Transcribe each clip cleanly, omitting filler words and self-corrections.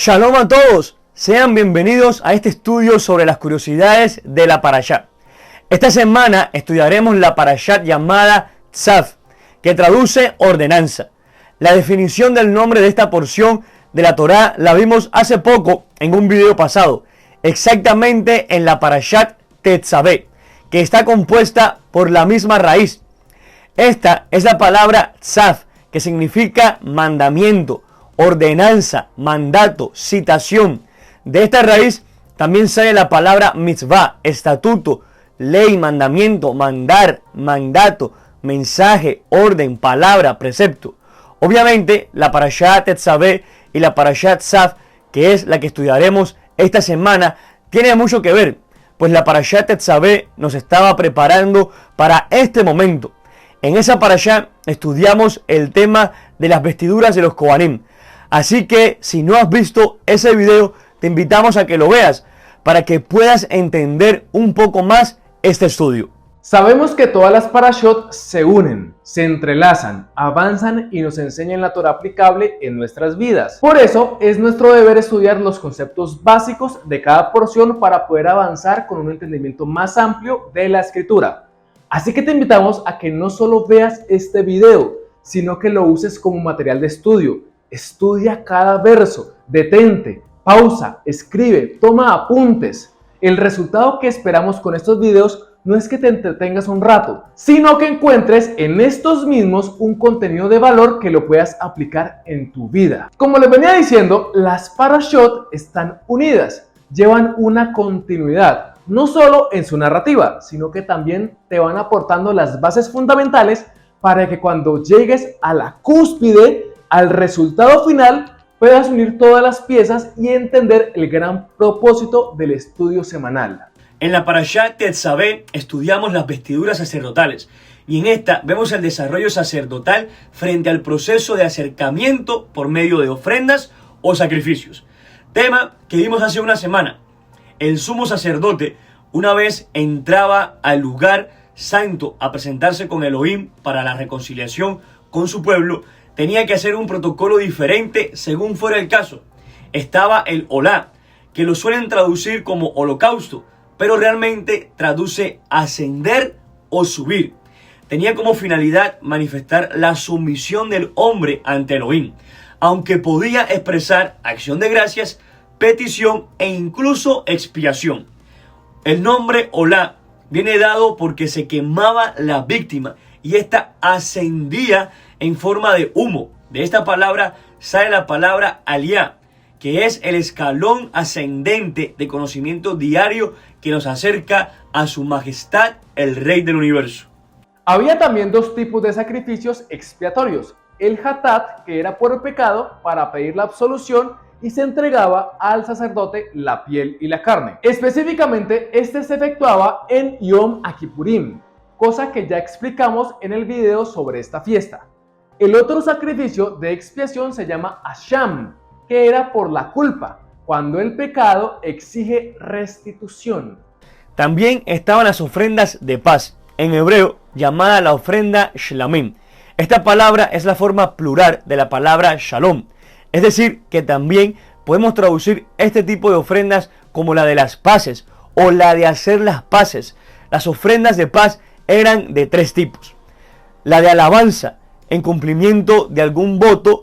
Shalom a todos, sean bienvenidos a este estudio sobre las curiosidades de la Parashá. Esta semana estudiaremos la Parashá llamada Tzav, que traduce ordenanza. La definición del nombre de esta porción de la Torá la vimos hace poco en un video pasado, exactamente en la Parashá Tetzavé, que está compuesta por la misma raíz. Esta es la palabra Tzav, que significa mandamiento, ordenanza, mandato, citación. De esta raíz también sale la palabra mitzvah, estatuto, ley, mandamiento, mandar, mandato, mensaje, orden, palabra, precepto. Obviamente la Parashá Tetzavé y la Parashá Tzav, que es la que estudiaremos esta semana, tiene mucho que ver, pues la Parashá Tetzavé nos estaba preparando para este momento. En esa Parashá estudiamos el tema de las vestiduras de los Kohanim. Así que si no has visto ese video, te invitamos a que lo veas para que puedas entender un poco más este estudio. Sabemos que todas las parashot se unen, se entrelazan, avanzan y nos enseñan la Torá aplicable en nuestras vidas. Por eso es nuestro deber estudiar los conceptos básicos de cada porción para poder avanzar con un entendimiento más amplio de la escritura. Así que te invitamos a que no solo veas este video, sino que lo uses como material de estudio. Estudia cada verso, detente, pausa, escribe, toma apuntes. El resultado que esperamos con estos videos no es que te entretengas un rato, sino que encuentres en estos mismos un contenido de valor que lo puedas aplicar en tu vida. Como les venía diciendo, las parashot están unidas, llevan una continuidad, no solo en su narrativa, sino que también te van aportando las bases fundamentales para que cuando llegues a la cúspide, al resultado final, puedas unir todas las piezas y entender el gran propósito del estudio semanal. En la Parashá Tetzavé estudiamos las vestiduras sacerdotales y en esta vemos el desarrollo sacerdotal frente al proceso de acercamiento por medio de ofrendas o sacrificios. Tema que vimos hace una semana. El sumo sacerdote, una vez entraba al lugar santo a presentarse con Elohim para la reconciliación con su pueblo, tenía que hacer un protocolo diferente según fuera el caso. Estaba el Olá, que lo suelen traducir como holocausto, pero realmente traduce ascender o subir. Tenía como finalidad manifestar la sumisión del hombre ante Elohim, aunque podía expresar acción de gracias, petición e incluso expiación. El nombre Olá viene dado porque se quemaba la víctima y ésta ascendía en forma de humo. De esta palabra sale la palabra Aliyah, que es el escalón ascendente de conocimiento diario que nos acerca a su majestad, el Rey del Universo. Había también dos tipos de sacrificios expiatorios. El hatat, que era por el pecado, para pedir la absolución, y se entregaba al sacerdote la piel y la carne. Específicamente, este se efectuaba en Yom Kippurim, cosa que ya explicamos en el video sobre esta fiesta. El otro sacrificio de expiación se llama Asham, que era por la culpa, cuando el pecado exige restitución. También estaban las ofrendas de paz, en hebreo llamada la ofrenda shlamim. Esta palabra es la forma plural de la palabra shalom, es decir, que también podemos traducir este tipo de ofrendas como la de las paces o la de hacer las paces. Las ofrendas de paz eran de tres tipos: la de alabanza, en cumplimiento de algún voto,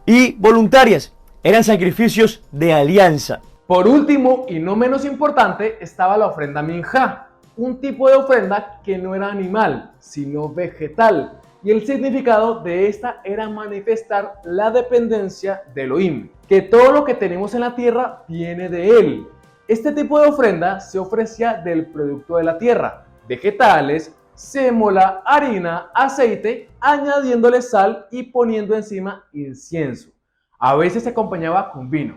y voluntarias, eran sacrificios de alianza. Por último, y no menos importante, estaba la ofrenda minjá, un tipo de ofrenda que no era animal, sino vegetal, y el significado de esta era manifestar la dependencia de Elohim, que todo lo que tenemos en la tierra viene de él. Este tipo de ofrenda se ofrecía del producto de la tierra, vegetales, sémola, harina, aceite, añadiéndole sal y poniendo encima incienso. A veces se acompañaba con vino.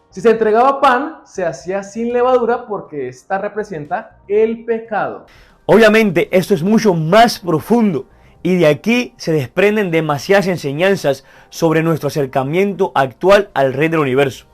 Si se entregaba pan, se hacía sin levadura porque esta representa el pecado. Obviamente esto es mucho más profundo y de aquí se desprenden demasiadas enseñanzas sobre nuestro acercamiento actual al Rey del Universo.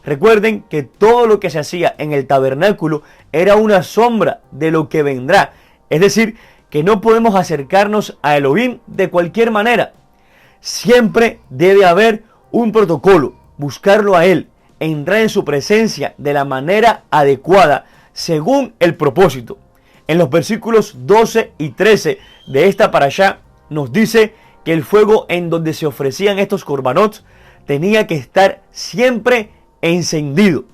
Recuerden que todo lo que se hacía en el tabernáculo era una sombra de lo que vendrá, es decir, que no podemos acercarnos a Elohim de cualquier manera. Siempre debe haber un protocolo, buscarlo a Él, entrar en su presencia de la manera adecuada según el propósito. En los versículos 12 y 13 de esta parashá nos dice que el fuego en donde se ofrecían estos korbanot tenía que estar siempre encendido.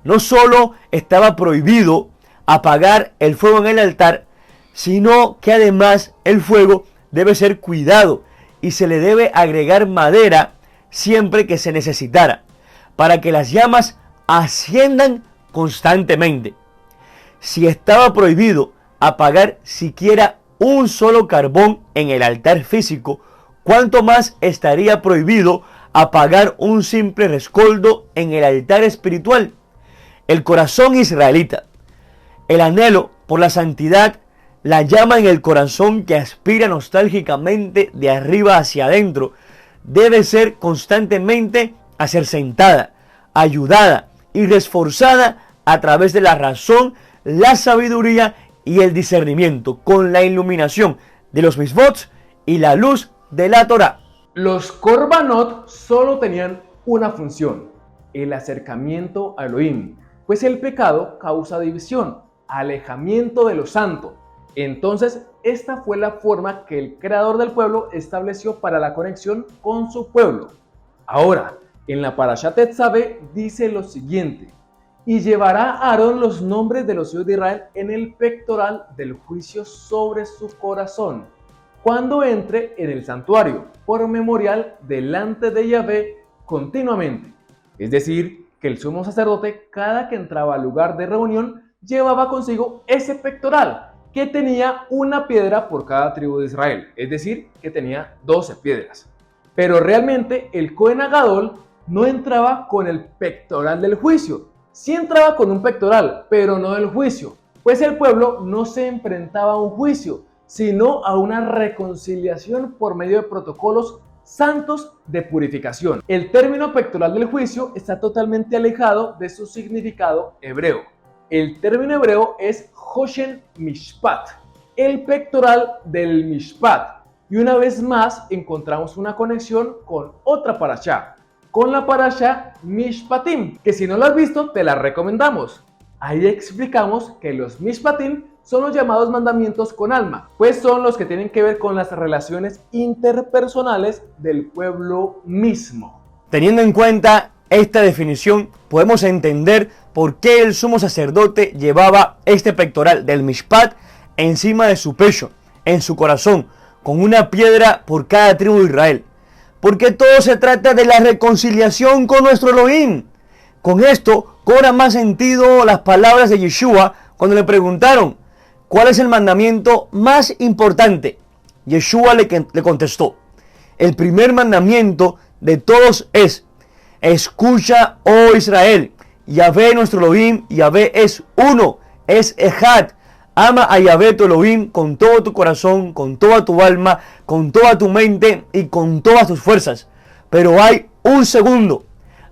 No solo estaba prohibido apagar el fuego en el altar, sino que además el fuego debe ser cuidado y se le debe agregar madera siempre que se necesitara, para que las llamas asciendan constantemente. Si estaba prohibido apagar siquiera un solo carbón en el altar físico, ¿cuánto más estaría prohibido apagar un simple rescoldo en el altar espiritual? El corazón israelita, el anhelo por la santidad, la llama en el corazón que aspira nostálgicamente de arriba hacia adentro, debe ser constantemente acercentada, ayudada y reforzada a través de la razón, la sabiduría y el discernimiento, con la iluminación de los misvot y la luz de la Torá. Los korbanot solo tenían una función: el acercamiento a Elohim, pues el pecado causa división, alejamiento de lo santo. Entonces, esta fue la forma que el creador del pueblo estableció para la conexión con su pueblo. Ahora, en la Parashat Tetzaveh dice lo siguiente: y llevará a Aarón los nombres de los hijos de Israel en el pectoral del juicio sobre su corazón, cuando entre en el santuario, por memorial delante de Yahvé continuamente. Es decir, que el sumo sacerdote, cada que entraba al lugar de reunión, llevaba consigo ese pectoral, que tenía una piedra por cada tribu de Israel, es decir, que tenía 12 piedras. Pero realmente el Cohen Agadol no entraba con el pectoral del juicio. Sí entraba con un pectoral, pero no del juicio, pues el pueblo no se enfrentaba a un juicio, sino a una reconciliación por medio de protocolos santos de purificación. El término pectoral del juicio está totalmente alejado de su significado hebreo. El término hebreo es Hoshen Mishpat, el pectoral del Mishpat. Y una vez más encontramos una conexión con otra parashá, con la parashá Mishpatim, que si no la has visto te la recomendamos. Ahí explicamos que los Mishpatim son los llamados mandamientos con alma, pues son los que tienen que ver con las relaciones interpersonales del pueblo mismo. Teniendo en cuenta esta definición, podemos entender por qué el sumo sacerdote llevaba este pectoral del Mishpat encima de su pecho, en su corazón, con una piedra por cada tribu de Israel. Porque todo se trata de la reconciliación con nuestro Elohim. Con esto cobra más sentido las palabras de Yeshua cuando le preguntaron: ¿cuál es el mandamiento más importante? Yeshua le contestó: el primer mandamiento de todos es: escucha, oh Israel, Yahvé nuestro Elohim, Yahvé es uno, es Ejad. Ama a Yahvé tu Elohim con todo tu corazón, con toda tu alma, con toda tu mente y con todas tus fuerzas. Pero hay un segundo: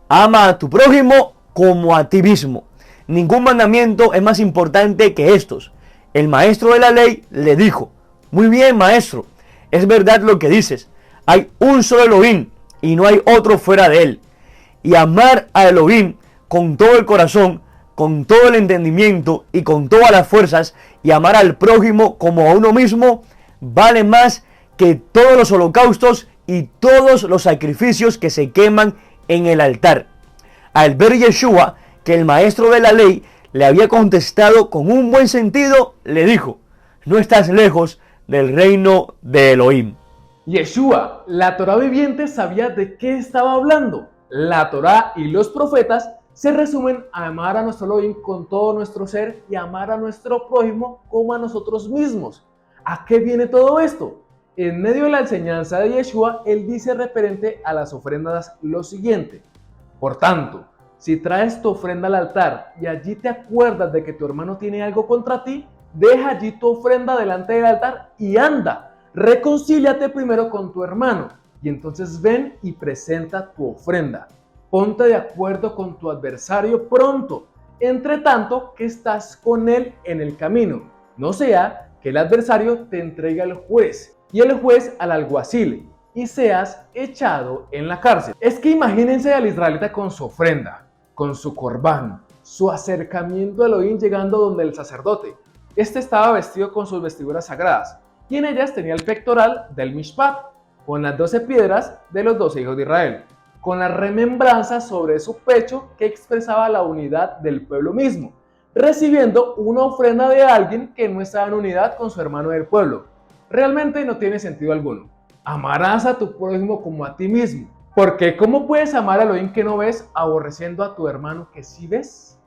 ama a tu prójimo como a ti mismo. Ningún mandamiento es más importante que estos. El maestro de la ley le dijo: muy bien, maestro, es verdad lo que dices. Hay un solo Elohim y no hay otro fuera de él. Y amar a Elohim con todo el corazón, con todo el entendimiento y con todas las fuerzas, y amar al prójimo como a uno mismo, vale más que todos los holocaustos y todos los sacrificios que se queman en el altar. Al ver Yeshua que el maestro de la ley le había contestado con un buen sentido, le dijo: no estás lejos del reino de Elohim. Yeshua, la Torá viviente, sabía de qué estaba hablando. La Torá y los profetas se resumen a amar a nuestro Elohim con todo nuestro ser y amar a nuestro prójimo como a nosotros mismos. ¿A qué viene todo esto? En medio de la enseñanza de Yeshua, él dice referente a las ofrendas lo siguiente: por tanto, si traes tu ofrenda al altar y allí te acuerdas de que tu hermano tiene algo contra ti, deja allí tu ofrenda delante del altar y anda, reconcíliate primero con tu hermano y entonces ven y presenta tu ofrenda. Ponte de acuerdo con tu adversario pronto, entre tanto que estás con él en el camino. No sea que el adversario te entregue al juez y el juez al alguacil y seas echado en la cárcel. Es que imagínense al israelita con su ofrenda. con su corbán, su acercamiento a Elohim llegando donde el sacerdote. Este estaba vestido con sus vestiduras sagradas y en ellas tenía el pectoral del Mishpat, con las 12 piedras de los 12 hijos de Israel, con la remembranza sobre su pecho que expresaba la unidad del pueblo mismo, recibiendo una ofrenda de alguien que no estaba en unidad con su hermano del pueblo. Realmente no tiene sentido alguno. Amarás a tu prójimo como a ti mismo. Porque ¿cómo puedes amar a Elohim que no ves aborreciendo a tu hermano que sí ves?